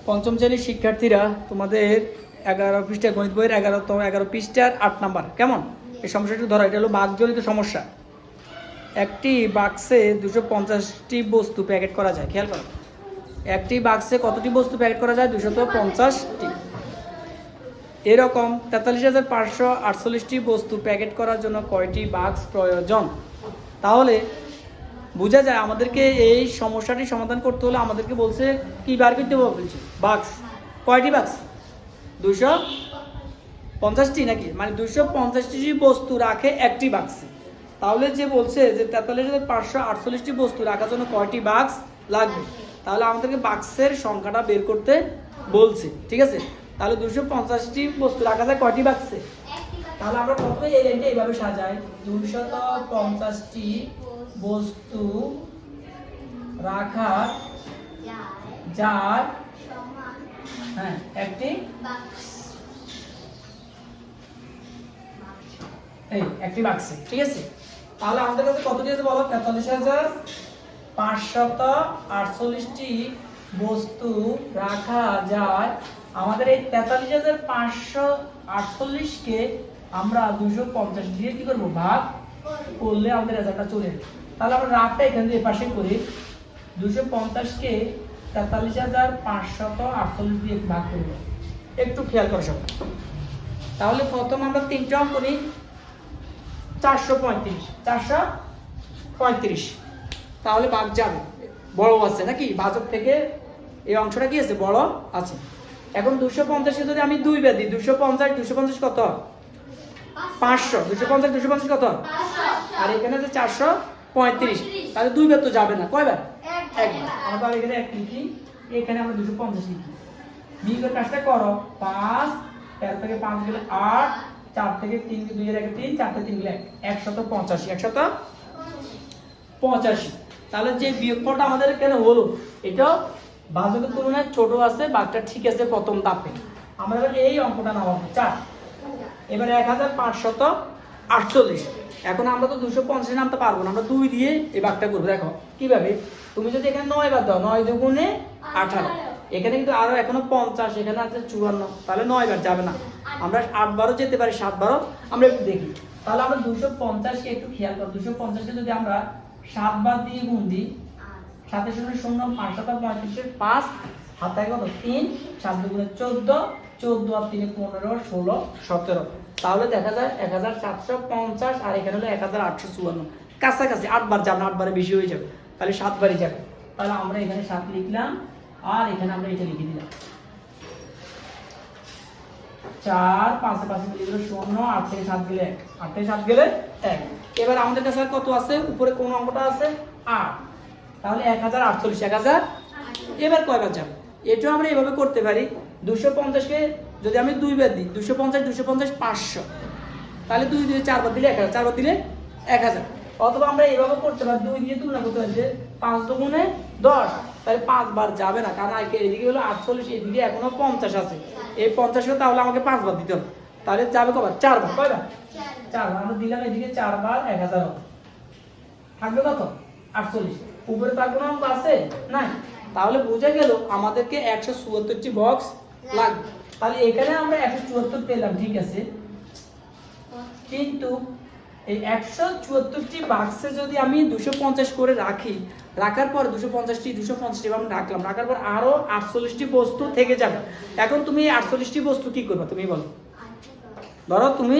পঞ্চম শ্রেণীর শিক্ষার্থীরা তোমাদের 11 পৃষ্ঠা গণিত বইয়ের 11 পৃষ্ঠার 8 নাম্বার কেমন এই সমস্যাটি ধরো। এটা হলো বাকজনিত সমস্যা। একটি বাক্সে 250টি বস্তু প্যাকেট করা যায়। খেয়াল করো, একটি বাক্সে কতটি বস্তু প্যাকেট করা যায়? 250টি। এরকম 43,548টি বস্তু প্যাকেট করার জন্য কয়টি বাক্স প্রয়োজন? তাহলে বোঝা যায় আমাদেরকে এই সমস্যাটি সমাধান করতে হলে আমাদেরকে বলছে কি বার করতে বলছে, বাক্স। কয়টি বাক্স? 250টি নাকি, মানে 250টি বস্তু রাখে একটি বাক্সে। তাহলে যে বলছে যে 43,548টি বস্তু রাখার জন্য কয়টি বাক্স লাগবে, তাহলে আমাদেরকে বাক্সের সংখ্যাটা বের করতে বলছে। ঠিক আছে, তাহলে 250টি বস্তু রাখা যায় কয়টি বাক্সে? তাহলে আমরা প্রথমে এই লাইনটা এইভাবে সাজাই, 250টি বস্তু রাখা যায় একটি একটি বাক্সে। ঠিক আছে, তাহলে আমাদের কাছে কতটি আছে বলো? 43,548টি বস্তু রাখা যায়। আমাদের এই 43,548কে আমরা 250 দিয়ে কি করবো, ভাগ করলে আমাদের রেজাল্টটা চলে যাবে। তাহলে আমরা রাফটা এখান দিয়ে পাশে করি, 250কে 43,548 দিয়ে ভাগ করবো। একটু খেয়াল করো সব। তাহলে প্রথম আমরা তিনটা অঙ্ক নিই, 435, তাহলে ভাগ যাবে, বড় আছে নাকি, ভাজক থেকে এই অংশটা কি আছে, বড় আছে। এখন 250কে যদি আমি 2 বাদ দিই, 250 কত? 500। 250 কত? আর এখানে যে 435, তাহলে 2 বার তো যাবে না, কয়বার? একবার। আমরা তাহলে এখানে 1 লিখি, এখানে আমরা 250 লিখি। বিয়োগের কাজটা করো, 5 13 থেকে 5 গেলে 8, 4 থেকে 3 2 এর আগে 3, 4 থেকে 3 গেলে 185। তাহলে যে বিয়োগফলটা আমাদের এখানে হলো, এটা ভাজকের তুলনায় ছোট আছে, ভাগটা ঠিক আছে প্রথম ধাপে। আমরা এবার এই অঙ্কটা নামাবো 4। এবারে 1548। এখন আমরা তো 250 নামতে পারবো না, আমরা 2 দিয়ে এই ভাগটা করবো। দেখো কিভাবে, তুমি যদি এখানে 9 বাদ দাও, 9 দুগুণে 18, এখানে কিন্তু আরো এখনো 50, এখানে আছে 54, তাহলে 9 বার যাবে না। আমরা 8 বারও যেতে পারি, 7 বারও। আমরা একটু দেখি, তাহলে আমরা 250কে একটু খেয়াল করো, 250কে যদি আমরা 7 বার দিয়ে গুণ দিই, 7 এর সঙ্গে 0, 5 7 35, 5 হাতায় কত? 3, 7 দুগুণে 14, 14 আর 3 15, 16 17। তাহলে দেখা যায় 1450, আর এখানে হলো 1854। কাছাকাছি 8 বার যাবে না, 8 বারে বেশি হয়ে যাবে, তাহলে 7 বারই যাবে। তাহলে আমরা এখানে 7 লিখলাম, আর এখানে আমরা এটা লিখে দিলাম 4, 5 5 মিলে গেল 0, 8 থেকে 7 গেলে 1, 8 থেকে 7 গেলে 1। এবার আমাদের কাছে কত আছে? উপরে কোন অঙ্কটা আছে? 8। তাহলে 1048। এবার কয়বার যাবে? এটাও আমরা এভাবে করতে পারি, 250কে যদি আমি 2 বার দিই, 250 500, তাহলে 2 দিয়ে 4 বার দিলে 1000, 4 বার দিলে 1000। অথবা আমরা এভাবে করতে পারি, 2 দিয়ে তুলনা করতে পারি যে 5 দুগুণে 10, তাহলে 5 বার যাবে না, কারণ এদিকে হলো 48, এদিকে এখনো 50 আছে। এই 50কে তাহলে আমাকে 5 বার দিতে হবে, তাহলে যাবে কবার? 4 বার। কয়বার? 4 বার। আমরা দিলাম এদিকে 4 বার 1000 হবে, থাকবে কত? 48। উপরে তার কোনো অঙ্ক আছে নাই, তাহলে বোঝা গেল আমাদেরকে 174টি বক্স লাগবে। তাহলে এখানে আমরা 174 পেলাম, ঠিক আছে, কিন্তু এই 174টি বাক্সে যদি আমি 250 করে রাখি, রাখার পর 250টি আমি রাখলাম, রাখার পর আরো 48টি বস্তু থেকে যাবে। এখন তুমি এই 48টি বস্তু কি করবে তুমি বলো? ধরো তুমি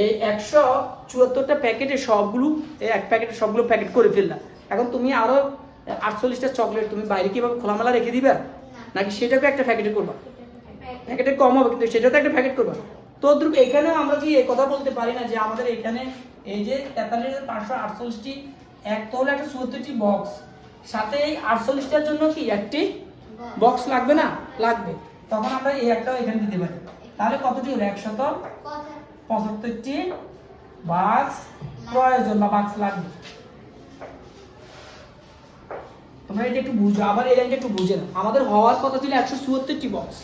এই 174টা প্যাকেটে সবগুলো, এই এক প্যাকেটে সবগুলো প্যাকেট করে ফেললা। এখন তুমি আরো 48টা চকলেট তুমি বাইরে কিভাবে খোলামেলা রেখে দিবে, নাকি সেটাকে একটা প্যাকেটে করবা? প্যাকেটে কম হবে, কিন্তু সেটাতে একটা প্যাকেট করবা। তো এখানেও আমরা কি এই কথা বলতে পারি না যে আমাদের এখানে এই যে 43,548টি, এক তো হলো 174টি বক্স, সাথে এই 48টার জন্য কি একটি বক্স লাগবে না? লাগবে। তখন আমরা এই একটাও এখানে দিতে পারি। তাহলে কতটি হলো? 175টি বাক্স প্রয়োজন বা বাক্স লাগবে। তোমরা এটা একটু বুঝো, আবার এই লাইনটা একটু বুঝে না। আমাদের হওয়ার কথা ছিল 174টি বক্স,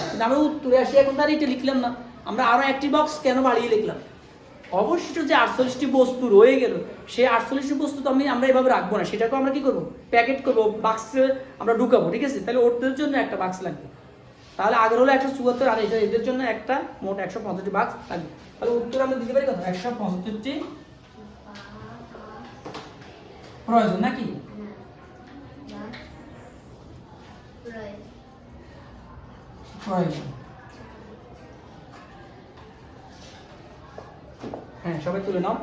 কিন্তু আমরা উত্তরে আসি এখন তার এটা লিখলাম না, আমরা আরো একটি বক্স কেন বাড়িয়ে লিখলাম? অবশিষ্ট যে 48টি বস্তু রয়ে গেল, সেই 48টি বস্তু তো আমরা এভাবে রাখবো না, সেটাকে আমরা কি করবো, প্যাকেট করবো, বাক্সে আমরা ঢুকাবো, ঠিক আছে? তাহলে ওদের জন্য একটা বাক্স লাগবে। তাহলে আগের হলো 174, আর এদের জন্য একটা মোট 165টি বাক্স লাগবে। তাহলে উত্তর আমরা দিতে পারি কত, 175টি প্রয়োজন নাকি? প্রয়োজন। হ্যাঁ, সবাই তুলে নাও।